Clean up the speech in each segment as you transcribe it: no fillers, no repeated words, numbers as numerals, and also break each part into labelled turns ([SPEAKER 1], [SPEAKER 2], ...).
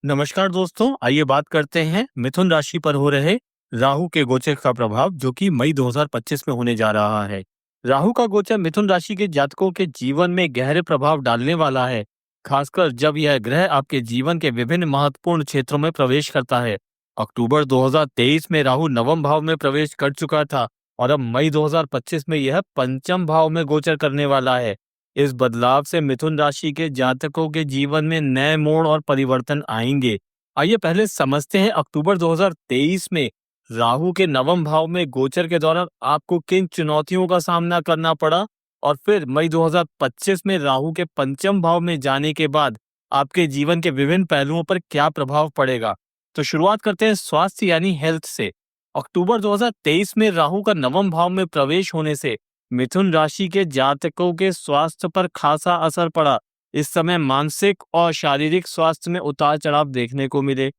[SPEAKER 1] नमस्कार दोस्तों, आइए बात करते हैं मिथुन राशि पर हो रहे राहु के गोचर का प्रभाव जो कि मई 2025 में होने जा रहा है। राहु का गोचर मिथुन राशि के जातकों के जीवन में गहरे प्रभाव डालने वाला है, खासकर जब यह ग्रह आपके जीवन के विभिन्न महत्वपूर्ण क्षेत्रों में प्रवेश करता है। अक्टूबर 2023 में राहु नवम भाव में प्रवेश कर चुका था और अब मई 2025 में यह पंचम भाव में गोचर करने वाला है। इस बदलाव से मिथुन राशि के जातकों के जीवन में नए मोड़ और परिवर्तन आएंगे। आइए पहले समझते हैं अक्टूबर 2023 में राहु के नवम भाव में गोचर के दौरान आपको किन चुनौतियों का सामना करना पड़ा, और फिर मई 2025 में राहु के पंचम भाव में जाने के बाद आपके जीवन के विभिन्न पहलुओं पर क्या प्रभाव पड़ेगा। तो शुरुआत करते हैं स्वास्थ्य यानी हेल्थ से। अक्टूबर 2023 में राहु का नवम भाव में प्रवेश होने से मिथुन राशि के जातकों के स्वास्थ्य पर खासा असर पड़ा। इस समय मानसिक और शारीरिक स्वास्थ्य में उतार चढ़ाव देखने को मिले।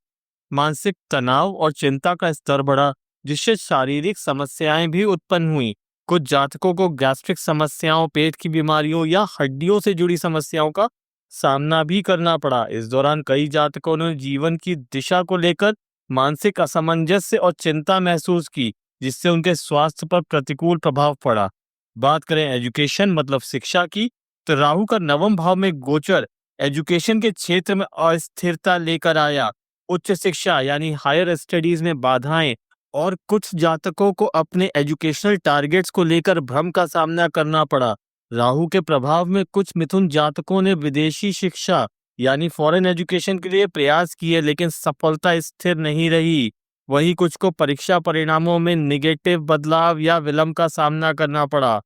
[SPEAKER 1] मानसिक तनाव और चिंता का स्तर बढ़ा, जिससे शारीरिक समस्याएं भी उत्पन्न हुई। कुछ जातकों को गैस्ट्रिक समस्याओं, पेट की बीमारियों या हड्डियों से जुड़ी समस्याओं का सामना भी करना पड़ा। इस दौरान कई जातकों ने जीवन की दिशा को लेकर मानसिक असमंजस और चिंता महसूस की, जिससे उनके स्वास्थ्य पर प्रतिकूल प्रभाव पड़ा। बात करें एजुकेशन मतलब शिक्षा की, तो राहु का नवम भाव में गोचर एजुकेशन के क्षेत्र में अस्थिरता लेकर आया। उच्च शिक्षा यानी हायर स्टडीज में बाधाएं और कुछ जातकों को अपने एजुकेशनल टारगेट्स को लेकर भ्रम का सामना करना पड़ा। राहु के प्रभाव में कुछ मिथुन जातकों ने विदेशी शिक्षा यानी फॉरेन एजुकेशन के लिए प्रयास किए, लेकिन सफलता स्थिर नहीं रही। वहीं कुछ को परीक्षा परिणामों में निगेटिव बदलाव या विलंब का सामना करना पड़ा।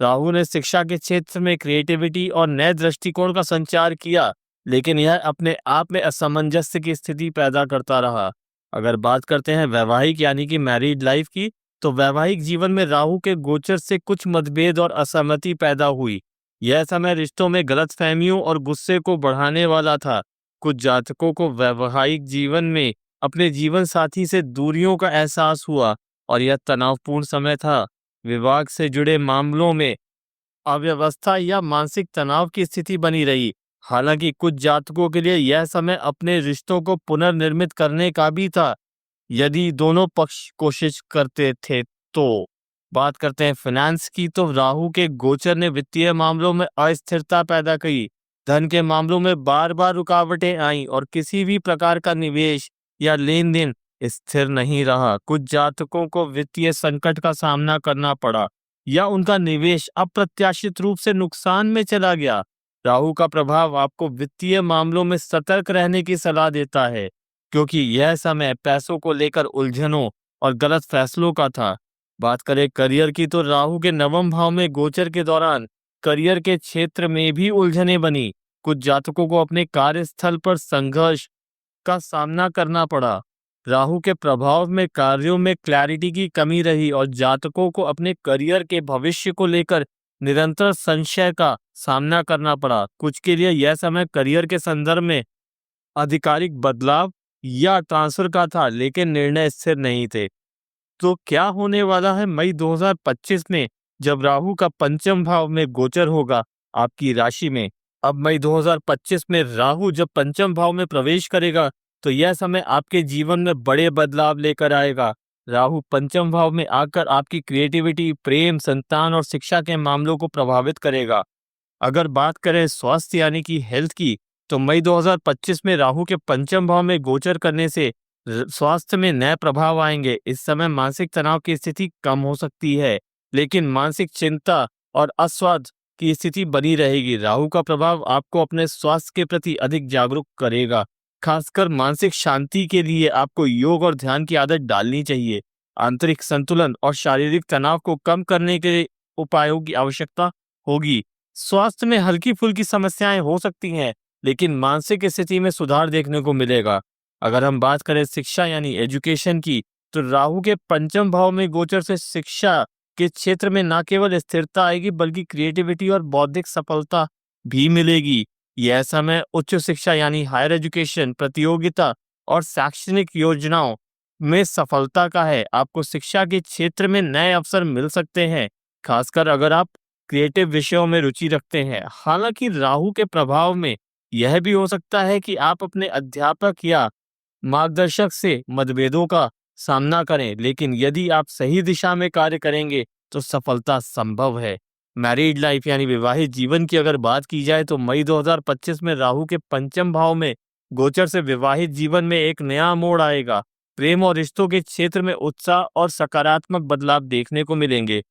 [SPEAKER 1] राहु ने शिक्षा के क्षेत्र में क्रिएटिविटी और नए दृष्टिकोण का संचार किया, लेकिन यह अपने आप में असमंजस्य की स्थिति पैदा करता रहा। अगर बात करते हैं वैवाहिक यानी कि मैरिड लाइफ की, तो वैवाहिक जीवन में राहु के गोचर से कुछ मतभेद और असहमति पैदा हुई। यह समय रिश्तों में गलतफहमियों और गुस्से को बढ़ाने वाला था। कुछ जातकों को वैवाहिक जीवन में अपने जीवन साथी से दूरियों का एहसास हुआ और यह तनावपूर्ण समय था। विवाह से जुड़े मामलों में अव्यवस्था या मानसिक तनाव की स्थिति बनी रही। हालांकि कुछ जातकों के लिए यह समय अपने रिश्तों को पुनर्निर्मित करने का भी था, यदि दोनों पक्ष कोशिश करते थे तो। बात करते हैं फाइनेंस की, तो राहु के गोचर ने वित्तीय मामलों में अस्थिरता पैदा की। धन के मामलों में बार बार रुकावटें आईं और किसी भी प्रकार का निवेश या लेन देन स्थिर नहीं रहा। कुछ जातकों को वित्तीय संकट का सामना करना पड़ा या उनका निवेश अप्रत्याशित रूप से नुकसान में चला गया। राहु का प्रभाव आपको वित्तीय मामलों में सतर्क रहने की सलाह देता है, क्योंकि यह समय पैसों को लेकर उलझनों और गलत फैसलों का था। बात करें करियर की, तो राहु के नवम भाव में गोचर के दौरान करियर के क्षेत्र में भी उलझनें बनी। कुछ जातकों को अपने कार्यस्थल पर संघर्ष का सामना करना पड़ा। राहु के प्रभाव में कार्यों में क्लैरिटी की कमी रही और जातकों को अपने करियर के भविष्य को लेकर निरंतर संशय का सामना करना पड़ा। कुछ के लिए यह समय करियर के संदर्भ में आधिकारिक बदलाव या ट्रांसफर का था, लेकिन निर्णय स्थिर नहीं थे। तो क्या होने वाला है मई 2025 में, जब राहु का पंचम भाव में गोचर होगा आपकी राशि में। अब मई 2025 में राहु जब पंचम भाव में प्रवेश करेगा, तो यह समय आपके जीवन में बड़े बदलाव लेकर आएगा। राहु पंचम भाव में आकर आपकी क्रिएटिविटी, प्रेम, संतान और शिक्षा के मामलों को प्रभावित करेगा। अगर बात करें स्वास्थ्य यानी कि हेल्थ की, तो मई 2025 में राहु के पंचम भाव में गोचर करने से स्वास्थ्य में नए प्रभाव आएंगे। इस समय मानसिक तनाव की स्थिति कम हो सकती है, लेकिन मानसिक चिंता और अस्वास्थ्य की स्थिति बनी रहेगी। राहु का प्रभाव आपको अपने स्वास्थ्य के प्रति अधिक जागरूक करेगा। खासकर मानसिक शांति के लिए आपको योग और ध्यान की आदत डालनी चाहिए। आंतरिक संतुलन और शारीरिक तनाव को कम करने के लिए उपायों की आवश्यकता होगी। स्वास्थ्य में हल्की फुल्की समस्याएं हो सकती हैं, लेकिन मानसिक स्थिति में सुधार देखने को मिलेगा। अगर हम बात करें शिक्षा यानी एजुकेशन की, तो राहु के पंचम भाव में गोचर से शिक्षा के क्षेत्र में न केवल स्थिरता आएगी, बल्कि क्रिएटिविटी और बौद्धिक सफलता भी मिलेगी। यह समय उच्च शिक्षा यानी हायर एजुकेशन, प्रतियोगिता और शैक्षणिक योजनाओं में सफलता का है। आपको शिक्षा के क्षेत्र में नए अवसर मिल सकते हैं, खासकर अगर आप क्रिएटिव विषयों में रुचि रखते हैं। हालांकि राहु के प्रभाव में यह भी हो सकता है कि आप अपने अध्यापक या मार्गदर्शक से मतभेदों का सामना करें, लेकिन यदि आप सही दिशा में कार्य करेंगे तो सफलता संभव है। मैरिड लाइफ यानी विवाहित जीवन की अगर बात की जाए तो मई 2025 में राहु के पंचम भाव में गोचर से विवाहित जीवन में एक नया मोड़ आएगा। प्रेम और रिश्तों के क्षेत्र में उत्साह और सकारात्मक बदलाव देखने को मिलेंगे।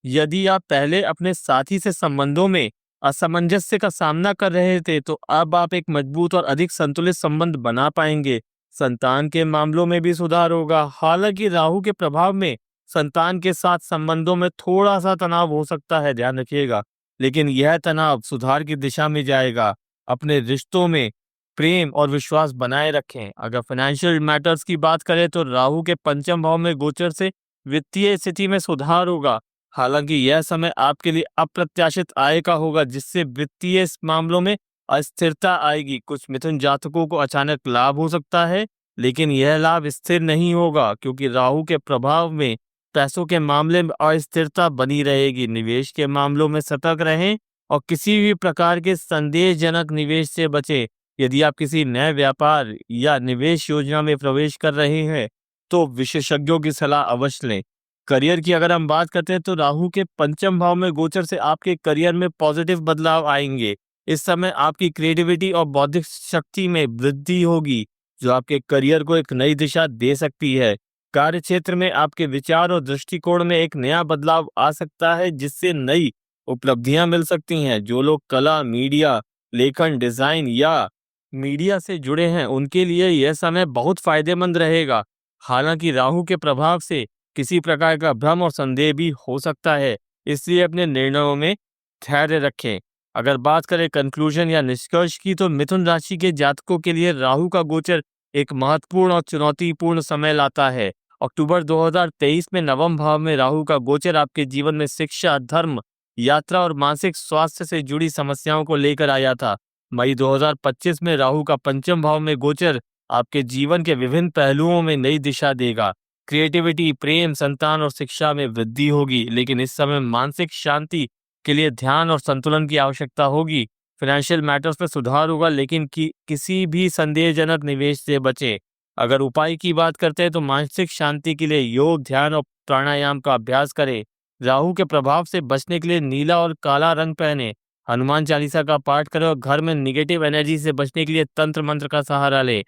[SPEAKER 1] यदि आप पहले अपने साथी से संबंधों में असमंजस्य का सामना कर रहे थे, तो अब आप एक मजबूत और अधिक संतुलित संबंध बना पाएंगे। संतान के मामलों में भी सुधार होगा। हालांकि राहु के प्रभाव में संतान के साथ संबंधों में थोड़ा सा तनाव हो सकता है, ध्यान रखिएगा, लेकिन यह तनाव सुधार की दिशा में जाएगा। अपने रिश्तों में प्रेम और विश्वास बनाए रखें। अगर फाइनेंशियल मैटर्स की बात करें तो राहु के पंचम भाव में गोचर से वित्तीय स्थिति में सुधार होगा। हालांकि यह समय आपके लिए अप्रत्याशित आय का होगा, जिससे वित्तीय मामलों में अस्थिरता आएगी। कुछ मिथुन जातकों को अचानक लाभ हो सकता है, लेकिन यह लाभ स्थिर नहीं होगा, क्योंकि राहु के प्रभाव में पैसों के मामले में अस्थिरता बनी रहेगी। निवेश के मामलों में सतर्क रहें और किसी भी प्रकार के संदेहजनक निवेश से बचें। यदि आप किसी नए व्यापार या निवेश योजना में प्रवेश कर रहे हैं तो विशेषज्ञों की सलाह अवश्य लें। करियर की अगर हम बात करते हैं तो राहु के पंचम भाव में गोचर से आपके करियर में पॉजिटिव बदलाव आएंगे। इस समय आपकी क्रिएटिविटी और बौद्धिक शक्ति में वृद्धि होगी, जो आपके करियर को एक नई दिशा दे सकती है। कार्य क्षेत्र में आपके विचार और दृष्टिकोण में एक नया बदलाव आ सकता है, जिससे नई उपलब्धियां मिल सकती हैं। जो लोग कला, मीडिया, लेखन, डिजाइन या मीडिया से जुड़े हैं, उनके लिए यह समय बहुत फायदेमंद रहेगा। हालांकि राहु के प्रभाव से किसी प्रकार का भ्रम और संदेह भी हो सकता है, इसलिए अपने निर्णयों में धैर्य रखें। अगर बात करें कंक्लूजन या निष्कर्ष की, तो मिथुन राशि के जातकों के लिए राहु का गोचर एक महत्वपूर्ण और चुनौतीपूर्ण समय लाता है। अक्टूबर 2023 में नवम भाव में राहु का गोचर आपके जीवन में शिक्षा, धर्म, यात्रा और मानसिक स्वास्थ्य से जुड़ी समस्याओं को लेकर आया था। मई 2025 में राहु का पंचम भाव में गोचर आपके जीवन के विभिन्न पहलुओं में नई दिशा देगा। क्रिएटिविटी, प्रेम, संतान और शिक्षा में वृद्धि होगी, लेकिन इस समय मानसिक शांति के लिए ध्यान और संतुलन की आवश्यकता होगी। फाइनेंशियल मैटर्स में सुधार होगा, लेकिन किसी भी संदेहजनक निवेश से बचें। अगर उपाय की बात करते हैं तो मानसिक शांति के लिए योग, ध्यान और प्राणायाम का अभ्यास करें। राहु के प्रभाव से बचने के लिए नीला और काला रंग पहने, हनुमान चालीसा का पाठ करें और घर में निगेटिव एनर्जी से बचने के लिए तंत्र मंत्र का सहारा लें।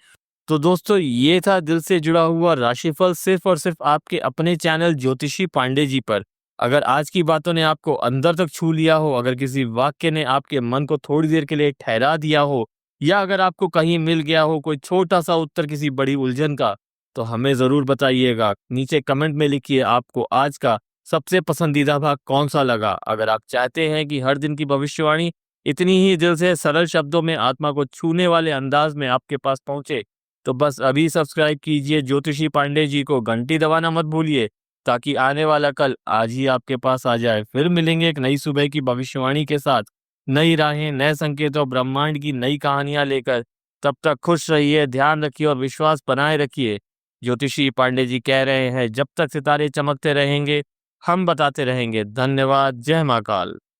[SPEAKER 1] तो दोस्तों, ये था दिल से जुड़ा हुआ राशिफल, सिर्फ और सिर्फ आपके अपने चैनल ज्योतिषी पांडे जी पर। अगर आज की बातों ने आपको अंदर तक छू लिया हो, अगर किसी वाक्य ने आपके मन को थोड़ी देर के लिए ठहरा दिया हो, या अगर आपको कहीं मिल गया हो कोई छोटा सा उत्तर किसी बड़ी उलझन का, तो हमें जरूर बताइएगा। नीचे कमेंट में लिखिए आपको आज का सबसे पसंदीदा भाग कौन सा लगा। अगर आप चाहते हैं कि हर दिन की भविष्यवाणी इतनी ही दिल से सरल शब्दों में आत्मा को छूने वाले अंदाज में आपके पास पहुंचे, तो बस अभी सब्सक्राइब कीजिए ज्योतिषी पांडे जी को, घंटी दबाना मत भूलिए, ताकि आने वाला कल आज ही आपके पास आ जाए। फिर मिलेंगे एक नई सुबह की भविष्यवाणी के साथ, नई राहें, नए संकेत और ब्रह्मांड की नई कहानियां लेकर। तब तक खुश रहिए, ध्यान रखिए और विश्वास बनाए रखिए। ज्योतिषी पांडे जी कह रहे हैं, जब तक सितारे चमकते रहेंगे हम बताते रहेंगे। धन्यवाद। जय महाकाल।